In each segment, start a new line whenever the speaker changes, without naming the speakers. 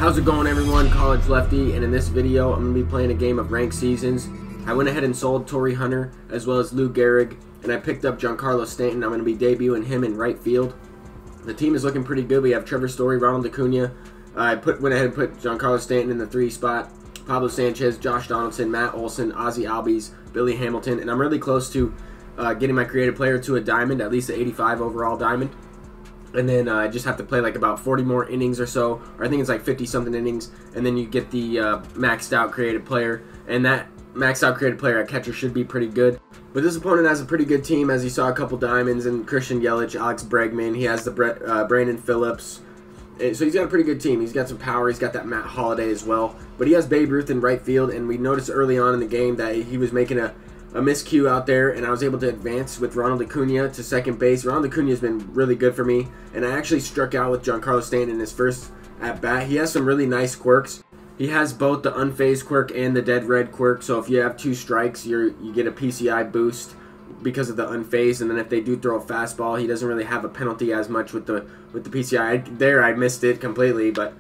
How's it going, everyone? College Lefty, and in this video I'm going to be playing a game of ranked seasons. I went ahead and sold Torrey Hunter as well as Lou Gehrig, and I picked up Giancarlo Stanton. I'm going to be debuting him in right field. The team is looking pretty good. We have Trevor Story, Ronald Acuna. I went ahead and put Giancarlo Stanton in the 3 spot. Pablo Sanchez, Josh Donaldson, Matt Olson, Ozzie Albies, Billy Hamilton, and I'm really close to getting my creative player to a diamond, at least an 85 overall diamond. And then I just have to play like about 40 more innings or so, or I think it's like 50-something innings, and then you get the maxed out creative player, and that maxed out creative player at catcher should be pretty good. But this opponent has a pretty good team, as you saw a couple diamonds, and Christian Yelich, Alex Bregman, he has the Brandon Phillips. So he's got a pretty good team. He's got some power. He's got that Matt Holliday as well. But he has Babe Ruth in right field, and we noticed early on in the game that he was making a miscue out there, and I was able to advance with Ronald Acuna to second base. Ronald Acuna has been really good for me, and I actually struck out with Giancarlo Stanton in his first at-bat. He has some really nice quirks. He has both the unfazed quirk and the dead red quirk, so if you have 2 strikes, you get a PCI boost because of the unfazed, and then if they do throw a fastball, he doesn't really have a penalty as much with the PCI. I missed it completely, but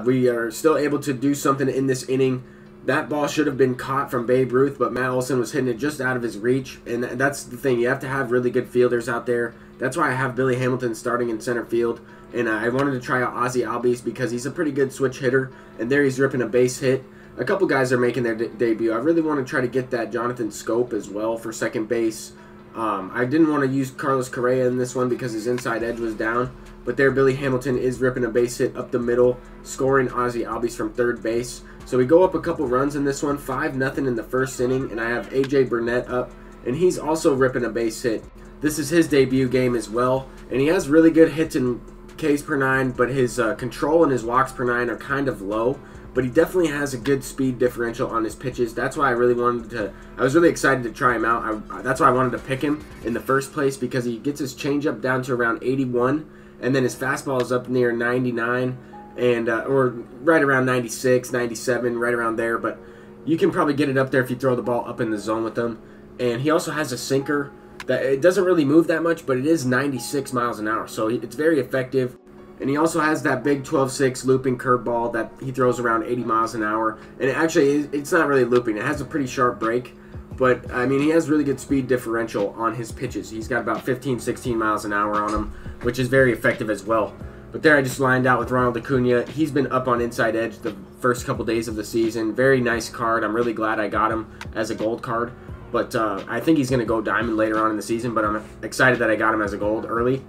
we are still able to do something in this inning. That ball should have been caught from Babe Ruth, but Matt Olson was hitting it just out of his reach, and that's the thing. You have to have really good fielders out there. That's why I have Billy Hamilton starting in center field, and I wanted to try out Ozzie Albies because he's a pretty good switch hitter, and there he's ripping a base hit. A couple guys are making their debut. I really want to try to get that Jonathan Scope as well for second base. I didn't want to use Carlos Correa in this one because his inside edge was down, but there Billy Hamilton is ripping a base hit up the middle, scoring Ozzie Albies from third base. So we go up a couple runs in this one, 5-0 in the first inning, and I have AJ Burnett up, and he's also ripping a base hit. This is his debut game as well, and he has really good hits and Ks per 9, but his control and his walks per 9 are kind of low, but he definitely has a good speed differential on his pitches. That's why I was really excited to try him out. That's why I wanted to pick him in the first place, because he gets his changeup down to around 81, and then his fastball is up near 99, and or right around 96, 97, right around there, but you can probably get it up there if you throw the ball up in the zone with him. And he also has a sinker that it doesn't really move that much, but it is 96 miles an hour, so it's very effective. And he also has that big 12-6 looping curveball that he throws around 80 miles an hour, and it's not really looping. It has a pretty sharp break, but I mean, he has really good speed differential on his pitches. He's got about 15, 16 miles an hour on him, which is very effective as well. But there I just lined out with Ronald Acuna. He's been up on inside edge the first couple days of the season. Very nice card. I'm really glad I got him as a gold card. But I think he's going to go diamond later on in the season, but I'm excited that I got him as a gold early.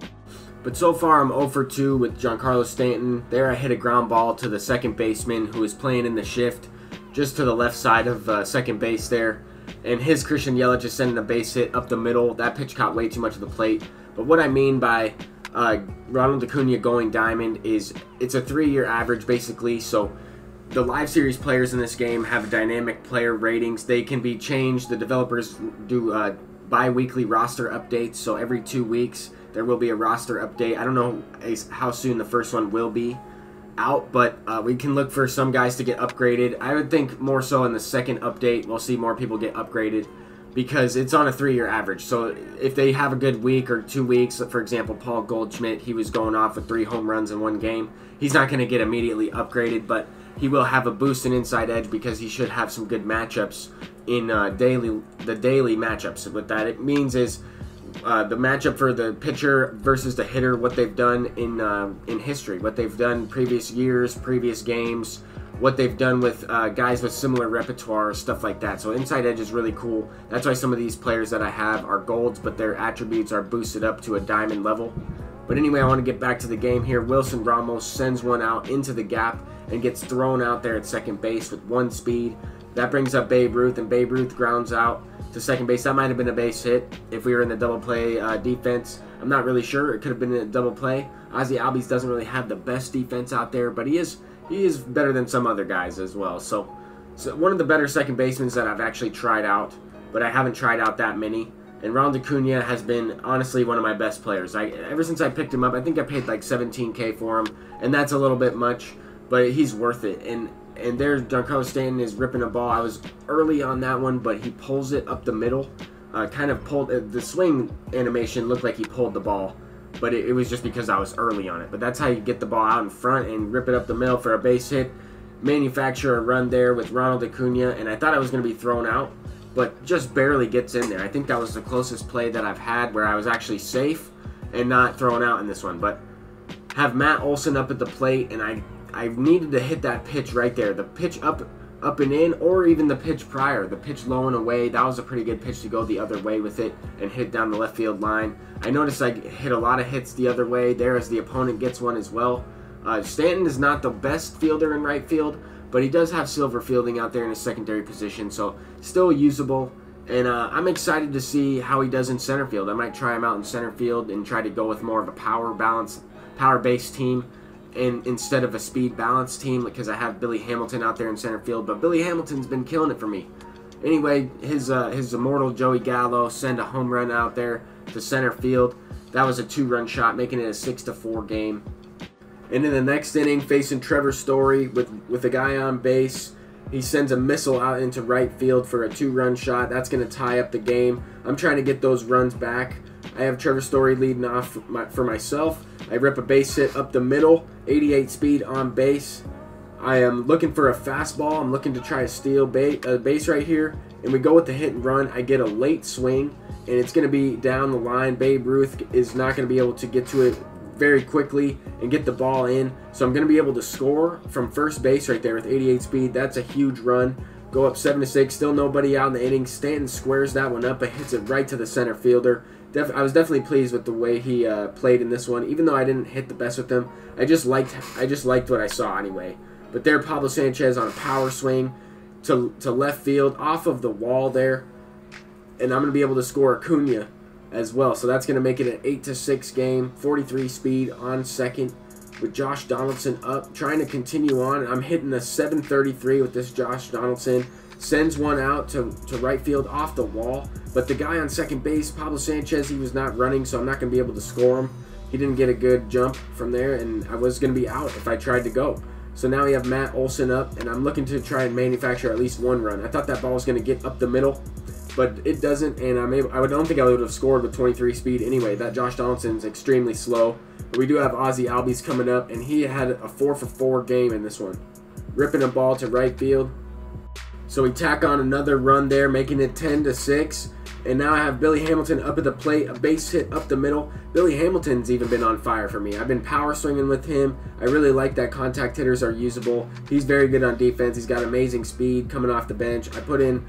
But so far I'm 0 for 2 with Giancarlo Stanton. There I hit a ground ball to the second baseman who is playing in the shift just to the left side of second base there. And his Christian Yelich is sending a base hit up the middle. That pitch caught way too much of the plate. But what I mean by Ronald Acuna going diamond is it's a 3-year average basically, so the live series players in this game have dynamic player ratings. They can be changed. The developers do bi-weekly roster updates, so every 2 weeks there will be a roster update. I don't know how soon the first one will be out, but we can look for some guys to get upgraded. I would think more so in the second update we'll see more people get upgraded, because it's on a 3-year average. So if they have a good week or 2 weeks, for example, Paul Goldschmidt, he was going off with 3 home runs in 1 game. He's not going to get immediately upgraded, but he will have a boost in inside edge because he should have some good matchups in the daily matchups. What that it means is the matchup for the pitcher versus the hitter, what they've done in history, what they've done previous years, previous games, what they've done with guys with similar repertoire, stuff like that. So inside edge is really cool. That's why some of these players that I have are golds, but their attributes are boosted up to a diamond level. But anyway, I want to get back to the game here. Wilson Ramos sends one out into the gap and gets thrown out there at second base with 1 speed. That brings up Babe Ruth, and Babe Ruth grounds out to second base. That might have been a base hit if we were in the double play defense. I'm not really sure. It could have been a double play. Ozzie Albies doesn't really have the best defense out there, but he is better than some other guys as well. So one of the better second basemen that I've actually tried out, but I haven't tried out that many. And Ronald Acuna has been honestly one of my best players. Ever since I picked him up, I think I paid like $17K for him, and that's a little bit much, but he's worth it. And there Giancarlo Stanton is ripping a ball. I was early on that one, but he pulls it up the middle. Kind of pulled the swing animation looked like he pulled the ball but it was just because I was early on it. But that's how you get the ball out in front and rip it up the middle for a base hit. Manufacture a run there with Ronald Acuna, and I thought I was going to be thrown out, but just barely gets in there. I think that was the closest play that I've had where I was actually safe and not thrown out in this one. But have Matt Olson up at the plate, and I needed to hit that pitch right there. The pitch up and in, or even the pitch prior, the pitch low and away. That was a pretty good pitch to go the other way with it and hit down the left field line. I noticed I hit a lot of hits the other way there as the opponent gets one as well. Stanton is not the best fielder in right field, but he does have silver fielding out there in his secondary position, so still usable. And I'm excited to see how he does in center field. I might try him out in center field and try to go with more of a power-based team instead of a speed-balanced team, because I have Billy Hamilton out there in center field. But Billy Hamilton's been killing it for me. Anyway, his immortal Joey Gallo send a home run out there to center field. That was a 2-run shot, making it a 6-4 game. And in the next inning, facing Trevor Story with a guy on base, he sends a missile out into right field for a 2-run shot. That's going to tie up the game. I'm trying to get those runs back. I have Trevor Story leading off for myself. I rip a base hit up the middle, 88 speed on base. I am looking for a fastball. I'm looking to try to steal a base right here. And we go with the hit and run. I get a late swing, and it's going to be down the line. Babe Ruth is not going to be able to get to it very quickly and get the ball in, so I'm going to be able to score from first base right there with 88 speed. That's a huge run. Go up 7-6, still nobody out in the inning. Stanton squares that one up, but hits it right to the center fielder. I was definitely pleased with the way he played in this one, even though I didn't hit the best with him. I just liked what I saw anyway. But there, Pablo Sanchez on a power swing to left field off of the wall there, and I'm going to be able to score Acuna as well. So that's going to make it an 8-6 game. 43 speed on second with Josh Donaldson up, trying to continue on. I'm hitting a 733 with this Josh Donaldson. Sends one out to right field off the wall, but the guy on second base, Pablo Sanchez, he was not running, so I'm not going to be able to score him. He didn't get a good jump from there, and I was going to be out if I tried to go. So now we have Matt Olson up, and I'm looking to try and manufacture at least one run. I thought that ball was going to get up the middle, but it doesn't, and I don't think I would have scored with 23 speed anyway. That Josh Donaldson's extremely slow. But we do have Ozzie Albies coming up, and he had a 4-for-4 game in this one. Ripping a ball to right field. So we tack on another run there, making it 10-6. And now I have Billy Hamilton up at the plate, a base hit up the middle. Billy Hamilton's even been on fire for me. I've been power swinging with him. I really like that contact hitters are usable. He's very good on defense. He's got amazing speed coming off the bench. I put in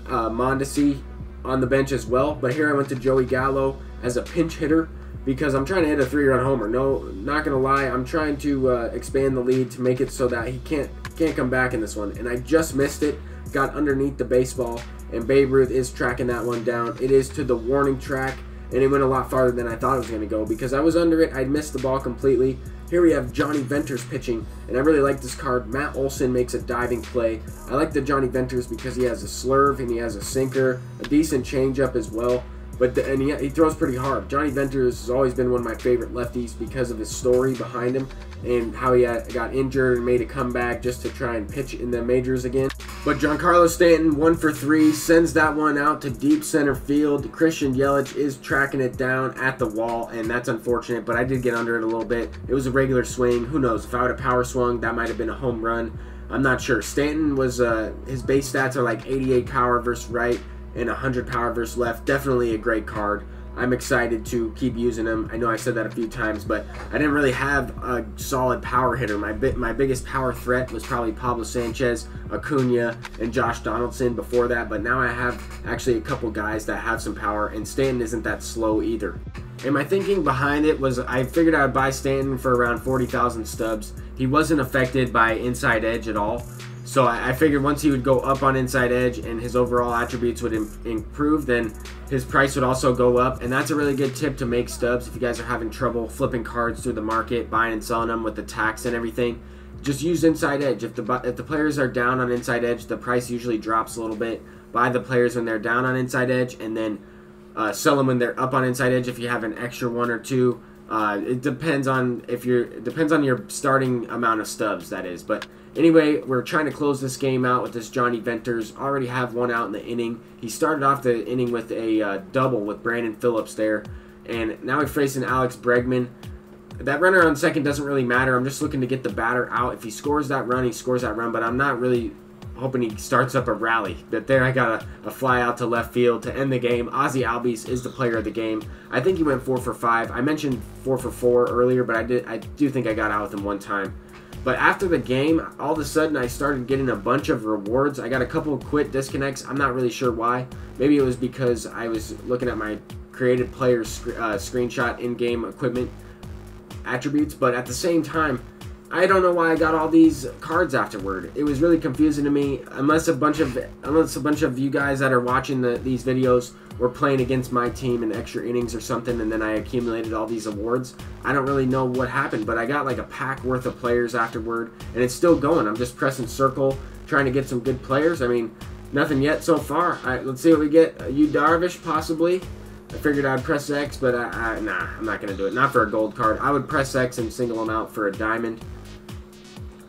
Mondesi on the bench as well, but here I went to Joey Gallo as a pinch hitter because I'm trying to hit a 3-run homer. No, not gonna lie, I'm trying to expand the lead to make it so that he can't come back in this one, and I just missed it. Got underneath the baseball, and Babe Ruth is tracking that one down. It is to the warning track, and it went a lot farther than I thought it was going to go because I was under it. I'd missed the ball completely. Here we have Johnny Venters pitching, and I really like this card. Matt Olson makes a diving play. I like the Johnny Venters because he has a slurve and he has a sinker, a decent changeup as well. And he throws pretty hard. Johnny Venters has always been one of my favorite lefties because of his story behind him and how he got injured and made a comeback just to try and pitch in the majors again. But Giancarlo Stanton, 1 for 3, sends that one out to deep center field. Christian Yelich is tracking it down at the wall, and that's unfortunate, but I did get under it a little bit. It was a regular swing. Who knows? If I would have power swung, that might have been a home run. I'm not sure. Stanton was, his base stats are like 88 power versus right and 100 power versus left. Definitely a great card. I'm excited to keep using him. I know I said that a few times, but I didn't really have a solid power hitter. My biggest power threat was probably Pablo Sanchez, Acuna, and Josh Donaldson before that, but now I have actually a couple guys that have some power, and Stanton isn't that slow either. And my thinking behind it was I figured I would buy Stanton for around 40,000 stubs. He wasn't affected by inside edge at all. So I figured once he would go up on inside edge and his overall attributes would improve, then his price would also go up. And that's a really good tip to make stubs if you guys are having trouble flipping cards through the market, buying and selling them with the tax and everything. Just use inside edge. If the players are down on inside edge, the price usually drops a little bit. Buy the players when they're down on inside edge, and then sell them when they're up on inside edge if you have an extra one or two. It depends on your starting amount of stubs, that is. But anyway, we're trying to close this game out with this Johnny Venters. Already have one out in the inning. He started off the inning with a double with Brandon Phillips there, And now we're facing Alex Bregman. That runner on second doesn't really matter. I'm just looking to get the batter out. If he scores that run, he scores that run. But I'm not really hoping he starts up a rally. But there I got a fly out to left field to end the game. Ozzie Albies is the player of the game. I think he went 4 for 5. I mentioned 4 for 4 earlier, but I do think I got out with him one time. But after the game, all of a sudden I started getting a bunch of rewards. I got a couple of quit disconnects. I'm not really sure why. Maybe it was because I was looking at my created players screenshot in-game equipment attributes. But at the same time, I don't know why I got all these cards afterward. It was really confusing to me. Unless a bunch of you guys that are watching these videos were playing against my team in extra innings or something, and then I accumulated all these awards. I don't really know what happened, but I got like a pack worth of players afterward, and it's still going. I'm just pressing circle, trying to get some good players. I mean, nothing yet so far. All right, let's see what we get. Yu Darvish, possibly. I figured I'd press X, but nah, I'm not going to do it. Not for a gold card. I would press X and single them out for a diamond.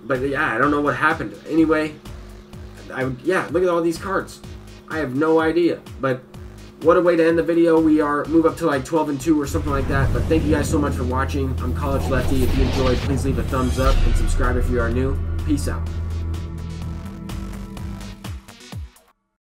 But yeah, I don't know what happened. Anyway, yeah, look at all these cards. I have no idea. But what a way to end the video. We move up to like 12-2 or something like that. But thank you guys so much for watching. I'm College Lefty. If you enjoyed, please leave a thumbs up and subscribe if you are new. Peace out.